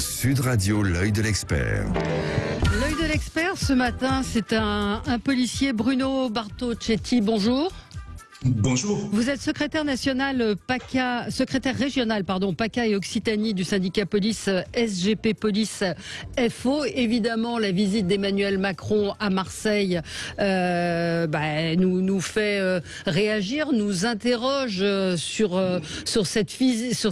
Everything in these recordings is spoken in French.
Sud Radio, l'œil de l'expert. L'œil de l'expert, ce matin, c'est un policier, Bruno Bartocchetti. Bonjour. Bonjour. Vous êtes secrétaire régional, PACA et Occitanie du syndicat police SGP Police FO. Évidemment, la visite d'Emmanuel Macron à Marseille nous fait réagir, nous interroge sur cette visite.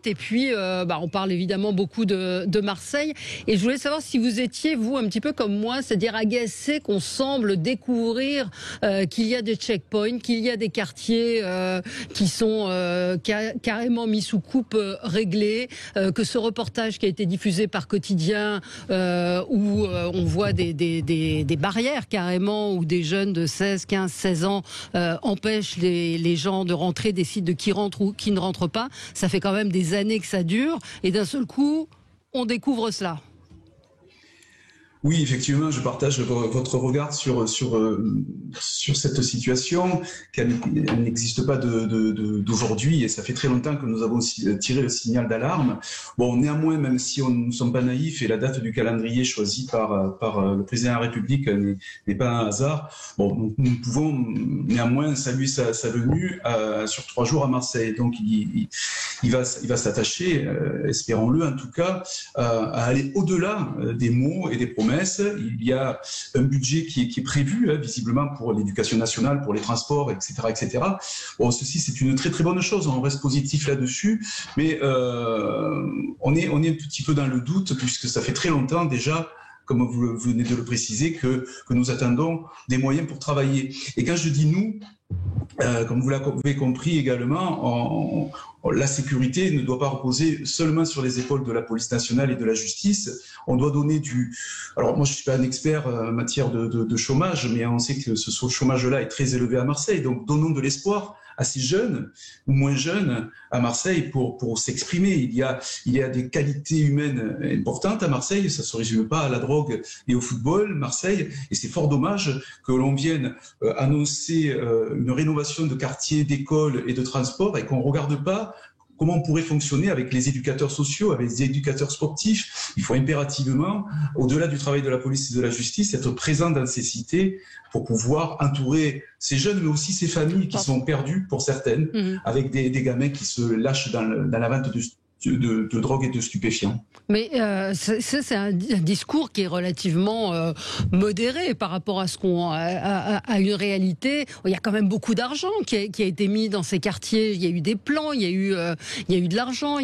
Et puis, on parle évidemment beaucoup de Marseille. Et je voulais savoir si vous étiez, vous, un petit peu comme moi, c'est-à-dire agacé qu'on semble découvrir qu'il y a des checkpoints, qu'il y a des quartiers qui sont carrément mis sous coupe réglée, que ce reportage qui a été diffusé par Quotidien où on voit des barrières carrément, où des jeunes de 16, 15, 16 ans empêchent les gens de rentrer, décident de qui rentre ou qui ne rentre pas. Ça fait quand même des années que ça dure et d'un seul coup, on découvre cela. Oui, effectivement, je partage votre regard sur cette situation, qu'elle n'existe pas d'aujourd'hui, et ça fait très longtemps que nous avons tiré le signal d'alarme. Bon, néanmoins, même si nous ne sommes pas naïfs et la date du calendrier choisi par le président de la République n'est pas un hasard, bon, nous pouvons néanmoins saluer sa venue sur 3 jours à Marseille. Donc, il va s'attacher, espérons-le en tout cas, à aller au-delà des mots et des promesses. Il y a un budget qui est prévu, visiblement, pour l'éducation nationale, pour les transports, etc., etc. Bon, ceci, c'est une très très bonne chose. On reste positif là-dessus, mais on est un tout petit peu dans le doute, puisque ça fait très longtemps déjà, comme vous venez de le préciser, que nous attendons des moyens pour travailler. Et quand je dis nous, comme vous l'avez compris également, la sécurité ne doit pas reposer seulement sur les épaules de la police nationale et de la justice. On doit donner Alors moi, je suis pas un expert en matière de chômage, mais on sait que ce chômage-là est très élevé à Marseille. Donc donnons de l'espoir à ces jeunes ou moins jeunes à Marseille pour s'exprimer. Il y a des qualités humaines importantes à Marseille. Ça se résume pas à la drogue et au football, Marseille. Et c'est fort dommage que l'on vienne annoncer une rénovation de quartiers, d'écoles et de transports et qu'on regarde pas comment on pourrait fonctionner avec les éducateurs sociaux, avec les éducateurs sportifs. Il faut impérativement, au-delà du travail de la police et de la justice, être présent dans ces cités pour pouvoir entourer ces jeunes, mais aussi ces familles qui sont perdues, pour certaines, avec des gamins qui se lâchent dans la vente de drogue et de stupéfiants. Mais c'est un discours qui est relativement modéré par rapport à à une réalité. Il y a quand même beaucoup d'argent qui a été mis dans ces quartiers. Il y a eu des plans, il y a eu de l'argent.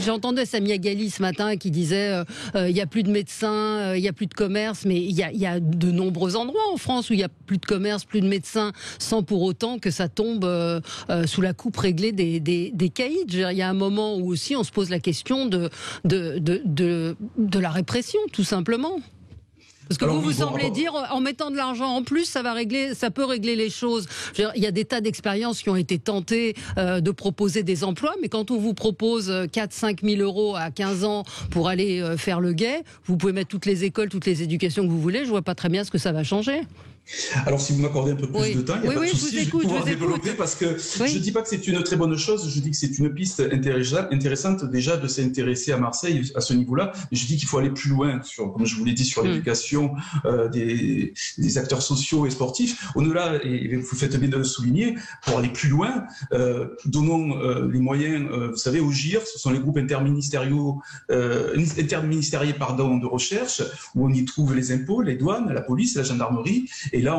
J'entendais Samia Ghali ce matin qui disait il y a plus de médecins, il y a plus de commerce, mais il y a de nombreux endroits en France où il y a plus de commerce, plus de médecins, sans pour autant que ça tombe sous la coupe réglée des caïds. Il y a un moment où aussi on se pose la question de la répression, tout simplement. Parce que vous semblez dire, en mettant de l'argent en plus, ça peut régler les choses. Il y a des tas d'expériences qui ont été tentées de proposer des emplois, mais quand on vous propose 4-5 000 euros à 15 ans pour aller faire le guet, vous pouvez mettre toutes les écoles, toutes les éducations que vous voulez, je vois pas très bien ce que ça va changer. Alors, si vous m'accordez un peu plus de temps, il n'y a pas de souci, je vais pouvoir développer parce que je ne dis pas que c'est une très bonne chose, je dis que c'est une piste intéressante déjà de s'intéresser à Marseille à ce niveau-là. Je dis qu'il faut aller plus loin, comme je vous l'ai dit, sur l'éducation des acteurs sociaux et sportifs. Au-delà, et vous faites bien de le souligner, pour aller plus loin, donnons les moyens, vous savez, au GIR, ce sont les groupes interministériels de recherche, où on y trouve les impôts, les douanes, la police, la gendarmerie. Et là,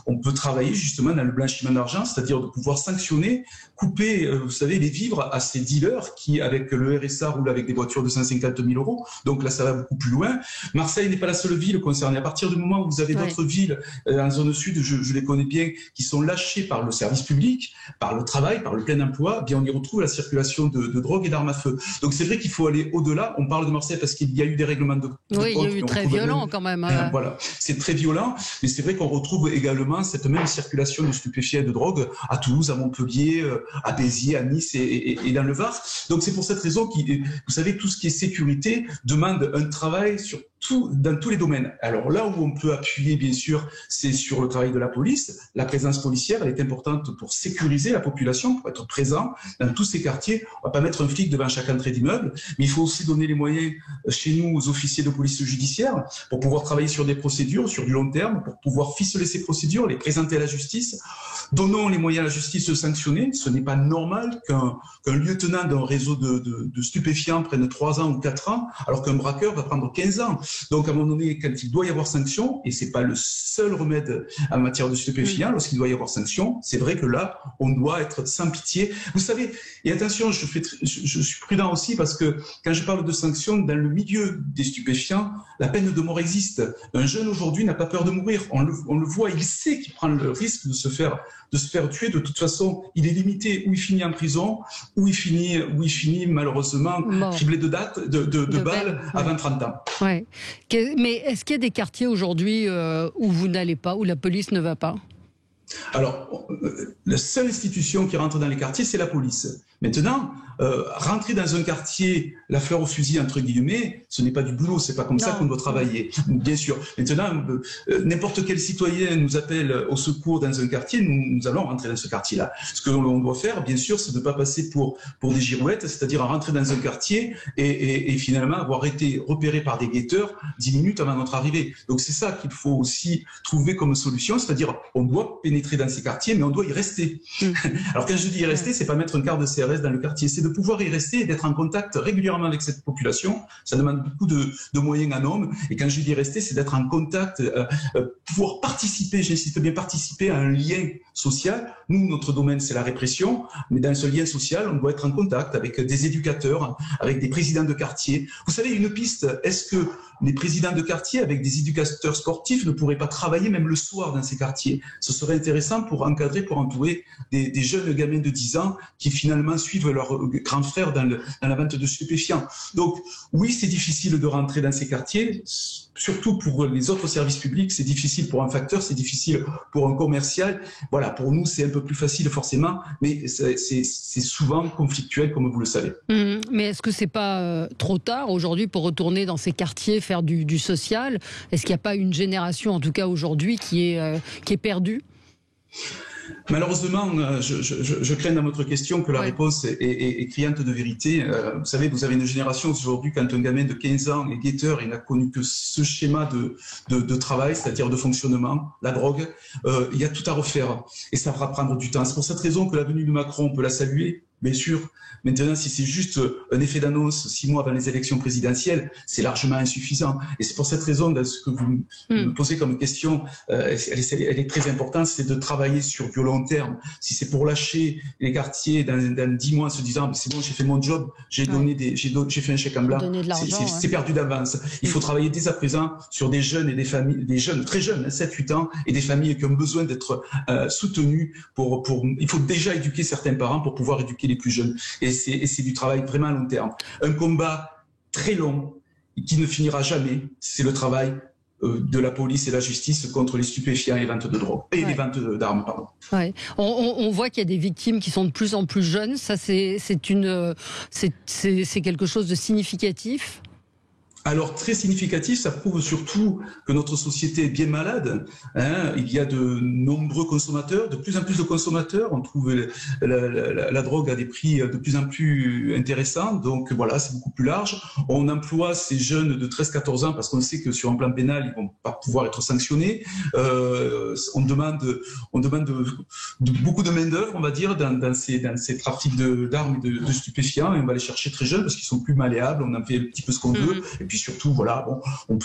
on peut travailler justement dans le blanchiment d'argent, c'est-à-dire de pouvoir sanctionner, couper, vous savez, les vivres à ces dealers qui, avec le RSA, roulent avec des voitures de 150 000 euros. Donc là, ça va beaucoup plus loin. Marseille n'est pas la seule ville concernée. À partir du moment où vous avez d'autres villes en zone sud, je les connais bien, qui sont lâchées par le service public, par le travail, par le plein emploi, bien on y retrouve la circulation de drogue et d'armes à feu. Donc c'est vrai qu'il faut aller au-delà. On parle de Marseille parce qu'il y a eu des règlements de compte. Oui, il y a eu très violent quand même. Voilà, c'est très violent, mais c'est vrai qu'on retrouve également cette même circulation de stupéfiants et de drogue à Toulouse, à Montpellier, à Béziers, à Nice et dans le Var. Donc c'est pour cette raison que, vous savez, tout ce qui est sécurité demande un travail sur dans tous les domaines. Alors là où on peut appuyer, bien sûr, c'est sur le travail de la police. La présence policière, elle est importante pour sécuriser la population, pour être présent dans tous ces quartiers. On ne va pas mettre un flic devant chaque entrée d'immeuble, mais il faut aussi donner les moyens chez nous aux officiers de police judiciaire pour pouvoir travailler sur des procédures, sur du long terme, pour pouvoir ficeler ces procédures, les présenter à la justice. Donnons les moyens à la justice de sanctionner. Ce n'est pas normal qu'un lieutenant d'un réseau de stupéfiants prenne 3 ans ou 4 ans, alors qu'un braqueur va prendre 15 ans. Donc, à un moment donné, quand il doit y avoir sanction, et c'est pas le seul remède en matière de stupéfiants, lorsqu'il doit y avoir sanction, c'est vrai que là, on doit être sans pitié. Vous savez, et attention, je suis prudent aussi parce que quand je parle de sanctions, dans le milieu des stupéfiants, la peine de mort existe. Un jeune aujourd'hui n'a pas peur de mourir. On le voit, il sait qu'il prend le risque de se faire tuer. De toute façon, il est limité. Ou il finit en prison, ou il finit malheureusement criblé de balles avant 30 ans. Ouais. Mais est-ce qu'il y a des quartiers aujourd'hui où vous n'allez pas, où la police ne va pas ? Alors, la seule institution qui rentre dans les quartiers, c'est la police. Maintenant, rentrer dans un quartier, la fleur au fusil, entre guillemets, ce n'est pas du boulot, c'est pas comme ça qu'on doit travailler, bien sûr. Maintenant, n'importe quel citoyen nous appelle au secours dans un quartier, nous allons rentrer dans ce quartier-là. Ce que l'on doit faire, bien sûr, c'est de ne pas passer pour des girouettes, c'est-à-dire rentrer dans un quartier et finalement avoir été repéré par des guetteurs 10 minutes avant notre arrivée. Donc c'est ça qu'il faut aussi trouver comme solution, c'est-à-dire on doit pénétrer dans ces quartiers, mais on doit y rester. Alors quand je dis y rester, c'est pas mettre un quart de CRS dans le quartier, c'est de pouvoir y rester et d'être en contact régulièrement avec cette population. Ça demande beaucoup de moyens en hommes. Et quand je dis rester, c'est d'être en contact, pouvoir participer, j'insiste bien, participer à un lien social. Nous, notre domaine, c'est la répression, mais dans ce lien social, on doit être en contact avec des éducateurs, avec des présidents de quartier. Vous savez, une piste, est-ce que les présidents de quartier, avec des éducateurs sportifs, ne pourraient pas travailler même le soir dans ces quartiers? Ce serait intéressant pour encadrer, pour entourer des jeunes gamins de 10 ans qui finalement suivent leur grand frère dans la vente de stupéfiants. Donc oui, c'est difficile de rentrer dans ces quartiers, surtout pour les autres services publics, c'est difficile pour un facteur, c'est difficile pour un commercial. Voilà, pour nous, c'est un peu plus facile forcément, mais c'est souvent conflictuel, comme vous le savez. Mais est-ce que c'est pas trop tard aujourd'hui pour retourner dans ces quartiers, faire du social? Est-ce qu'il n'y a pas une génération, en tout cas aujourd'hui, qui est perdue? Malheureusement, je crains dans votre question que la réponse est criante de vérité. Vous savez, vous avez une génération aujourd'hui, quand un gamin de 15 ans est guetteur et n'a connu que ce schéma de travail, c'est-à-dire de fonctionnement, la drogue, il y a tout à refaire et ça va prendre du temps. C'est pour cette raison que la venue de Macron, on peut la saluer, bien sûr. Maintenant, si c'est juste un effet d'annonce 6 mois avant les élections présidentielles, c'est largement insuffisant. Et c'est pour cette raison, dans ce que vous me posez comme question, elle est très importante, c'est de travailler sur du long terme. Si c'est pour lâcher les quartiers dans 10 mois en se disant c'est bon, j'ai fait mon job, j'ai fait un chèque en blanc, c'est perdu d'avance. Il faut travailler dès à présent sur des jeunes et des familles, des jeunes très jeunes, 7-8 ans, et des familles qui ont besoin d'être soutenues. Il faut déjà éduquer certains parents pour pouvoir éduquer les plus jeunes. Et c'est du travail vraiment à long terme. Un combat très long qui ne finira jamais, c'est le travail de la police et la justice contre les stupéfiants et les ventes de drogue et les ventes d'armes, pardon. Ouais. On voit qu'il y a des victimes qui sont de plus en plus jeunes. Ça, c'est quelque chose de significatif. Alors, très significatif, ça prouve surtout que notre société est bien malade. Il y a de nombreux consommateurs, de plus en plus de consommateurs. On trouve la drogue à des prix de plus en plus intéressants. Donc voilà, c'est beaucoup plus large. On emploie ces jeunes de 13-14 ans parce qu'on sait que sur un plan pénal, ils vont pas pouvoir être sanctionnés. On demande beaucoup de main-d'œuvre, on va dire, dans ces trafics d'armes et de stupéfiants. Et on va les chercher très jeunes parce qu'ils sont plus malléables. On en fait un petit peu ce qu'on veut. Et puis surtout, voilà, bon, on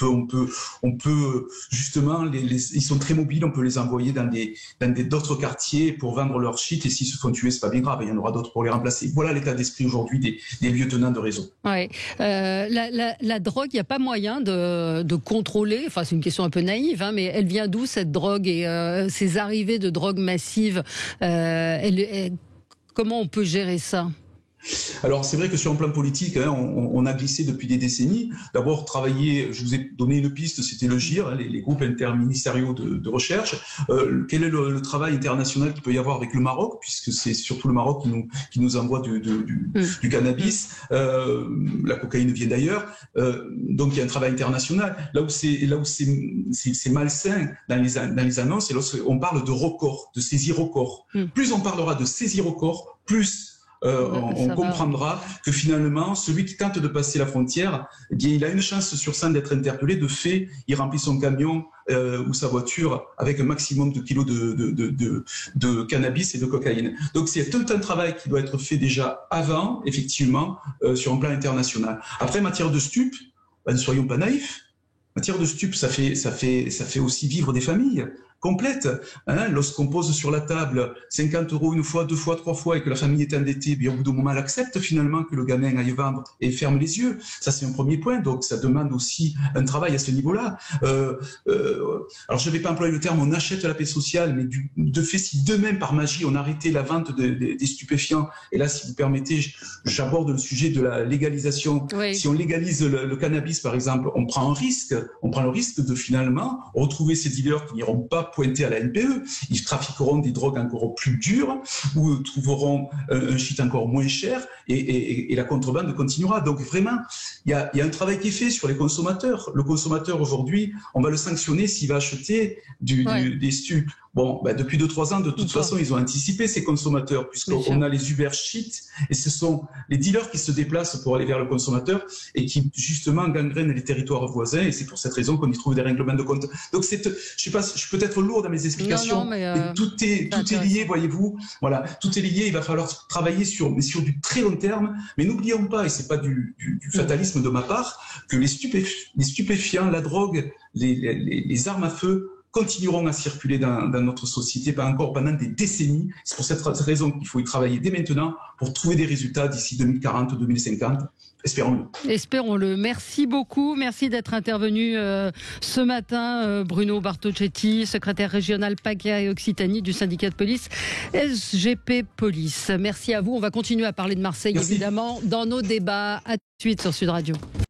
peut justement, ils sont très mobiles, on peut les envoyer dans d'autres quartiers pour vendre leur shit, et s'ils se font tuer, c'est pas bien grave, il y en aura d'autres pour les remplacer. Voilà l'état d'esprit aujourd'hui des lieutenants de réseau. Ouais. La drogue, il n'y a pas moyen de contrôler, enfin c'est une question un peu naïve, hein, mais elle vient d'où cette drogue et ces arrivées de drogue massive, comment on peut gérer ça ? Alors c'est vrai que sur un plan politique, on a glissé depuis des décennies. D'abord travailler, je vous ai donné une piste, c'était le GIR, les groupes interministériels de recherche. Quel est le travail international qu'il peut y avoir avec le Maroc, puisque c'est surtout le Maroc qui nous envoie du cannabis. La cocaïne vient d'ailleurs. Donc il y a un travail international. Là où c'est malsain dans les annonces, c'est lorsqu'on parle de records, de saisie record. Plus on parlera de saisie record, plus on comprendra que finalement, celui qui tente de passer la frontière, eh bien, il a une chance sur 100 d'être interpellé. De fait, il remplit son camion ou sa voiture avec un maximum de kilos de cannabis et de cocaïne. Donc c'est tout un travail qui doit être fait déjà avant, effectivement, sur un plan international. Après, en matière de stupes, ne soyons pas naïfs. En matière de stupes, ça fait aussi vivre des familles complètes. Lorsqu'on pose sur la table 50 € une fois, 2 fois, 3 fois et que la famille est endettée, bien, au bout d'un moment, elle accepte finalement que le gamin aille vendre et ferme les yeux. Ça, c'est un premier point. Donc, ça demande aussi un travail à ce niveau-là. Alors, je ne vais pas employer le terme on achète la paix sociale, mais de fait, si demain, par magie, on arrêtait la vente des stupéfiants, et là, si vous permettez, j'aborde le sujet de la légalisation. Oui. Si on légalise le cannabis, par exemple, on prend un risque. On prend le risque de finalement retrouver ces dealers qui n'iront pas pointer à la NPE. Ils trafiqueront des drogues encore plus dures ou trouveront un shit encore moins cher et la contrebande continuera. Donc vraiment, il y a un travail qui est fait sur les consommateurs. Le consommateur aujourd'hui, on va le sanctionner s'il va acheter des stupes. Bon, depuis 2-3 ans, de toute façon, ils ont anticipé ces consommateurs, puisqu'on a les Uber Shit, et ce sont les dealers qui se déplacent pour aller vers le consommateur et qui, justement, gangrènent les territoires voisins, et c'est pour cette raison qu'on y trouve des règlements de compte. Donc, je suis peut-être lourd dans mes explications, mais tout est lié, voyez-vous. Voilà, tout est lié, il va falloir travailler sur du très long terme, mais n'oublions pas, et c'est pas du fatalisme de ma part, que les stupéfiants, la drogue, les armes à feu, continueront à circuler dans notre société encore pendant des décennies. C'est pour cette raison qu'il faut y travailler dès maintenant pour trouver des résultats d'ici 2040-2050. Espérons-le. Espérons-le. Merci beaucoup. Merci d'être intervenu ce matin, Bruno Bartocchetti, secrétaire régional PACA et Occitanie du syndicat de police SGP Police. Merci à vous. On va continuer à parler de Marseille, évidemment, dans nos débats. À tout de suite sur Sud Radio.